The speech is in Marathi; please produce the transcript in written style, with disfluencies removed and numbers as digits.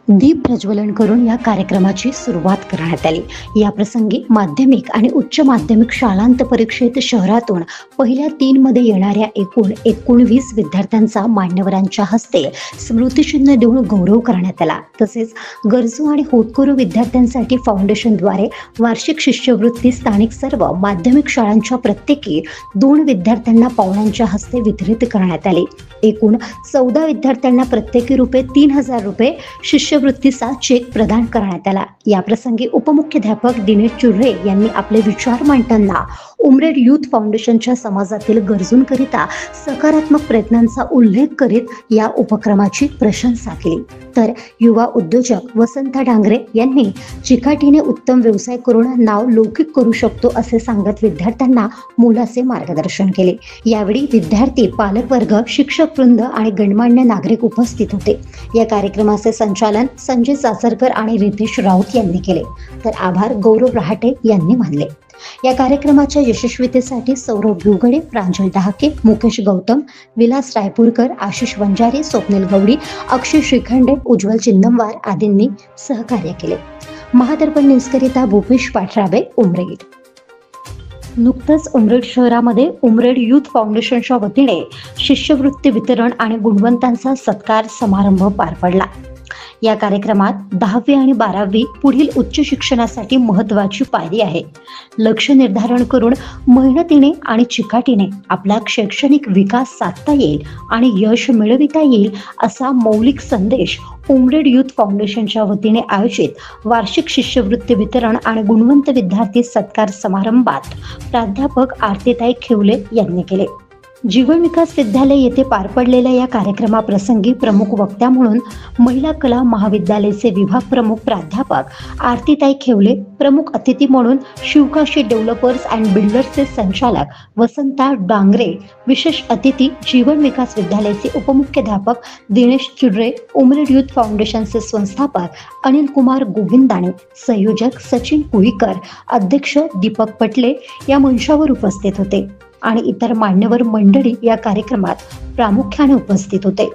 दीप प्रज्वलन करून या कार्यक्रमाची सुरुवात करण्यात आली। या प्रसंगी माध्यमिक आणि उच्च माध्यमिक शालांत परीक्षेत शहरातून पहिल्या 3 मध्ये येणाऱ्या एकूण 19 विद्यार्थ्यांचा मान्यवरांच्या हस्ते स्मृतिचिन्ह देऊन गौरव करण्यात आला। तसेच गरजू आणि होतकरू विद्यार्थ्यांसाठी फाउंडेशनद्वारे वार्षिक शिष्यवृत्ती स्थानिक सर्व माध्यमिक शाळांच्या प्रत्येकी 2 विद्यार्थ्यांना पाहुण्यांच्या हस्ते वितरित करण्यात आले। एकूण 14 विद्यार्थ्यांना प्रत्येकी ₹3000 शिष्यवृत्तीचा चेक प्रदान करण्यात आला। या प्रसंगी उपमुख्याध्यापक दिनेश चुर्रे यांनी आपले विचार मांडताना उमरेड यूथ फाउंडेशनच्या समाजातील गरजूंकरिता सकारात्मक प्रयत्नांचा उल्लेख करीत या उपक्रमाची प्रशंसा केली। तर युवा उद्योजक वसंत डांगरे यांनी चिकाटीने उत्तम व्यवसाय करून नाव लौकिक करू शकतो असे सांगत विद्यार्थ्यांना मोलाचे मार्गदर्शन केले। यावेळी विद्यार्थी, पालकवर्ग, शिक्षक वृंद आणि गणमान्य नागरिक उपस्थित होते। या कार्यक्रमाचे संचालन संजय चाचरकर आणि रितेश राऊत यांनी केले, तर आभार गौरव रहाटे यांनी मानले। या कार्यक्रमाच्या यशस्वीतेसाठी सौरभ गुगडे, प्रांजल डहाके, मुकेश गौतम, विलास रायपूरकर, आशिष वंजारी, स्वप्नील गवडी, अक्षय श्रीखंडे, उज्ज्वल चिंदमवार आदींनी सहकार्य केले। महादर्पण न्यूजकरिता भूपेश पाठराबे, उमरेड। नुकतंच उमरेड शहरामध्ये उमरेड यूथ फाउंडेशनच्या वतीने शिष्यवृत्ती वितरण आणि गुणवंतांचा सत्कार समारंभ पार पडला। या कार्यक्रमात 10वी आणि 12वी पुढील उच्च शिक्षणासाठी महत्त्वाची पायरी आहे। लक्ष्य निर्धारण करून मेहनतीने आणि चिकाटीने आपला शैक्षणिक विकास साधता येईल आणि यश मिळविता येईल असा मौलिक संदेश उमरेड यूथ फाउंडेशनच्या वतीने आयोजित वार्षिक शिष्यवृत्ती वितरण आणि गुणवंत विद्यार्थी सत्कार समारंभात प्राध्यापक आरतीताई खेवले यांनी केले। जीवन विकास विद्यालय येथे पार पडलेल्या या कार्यक्रमाप्रसंगी प्रमुख वक्त्या म्हणून महिला कला महाविद्यालयाचे विभाग प्रमुख प्राध्यापक आरतीताई खेवले, प्रमुख अतिथी म्हणून शिवकाशी डेव्हलपर्स अँड बिल्डर्सचे संचालक वसंता डांगरे, विशेष अतिथी जीवन विकास विद्यालयाचे उपमुख्याध्यापक दिनेश चुर्रे, उमरेड यूथ फाउंडेशनचे संस्थापक अनिल कुमार गोविंदाणे, संयोजक सचिन कुईकर, अध्यक्ष दीपक पटले या मंचावर उपस्थित होते आणि इतर मान्यवर मंडळी या कार्यक्रमात प्रामुख्याने उपस्थित होते।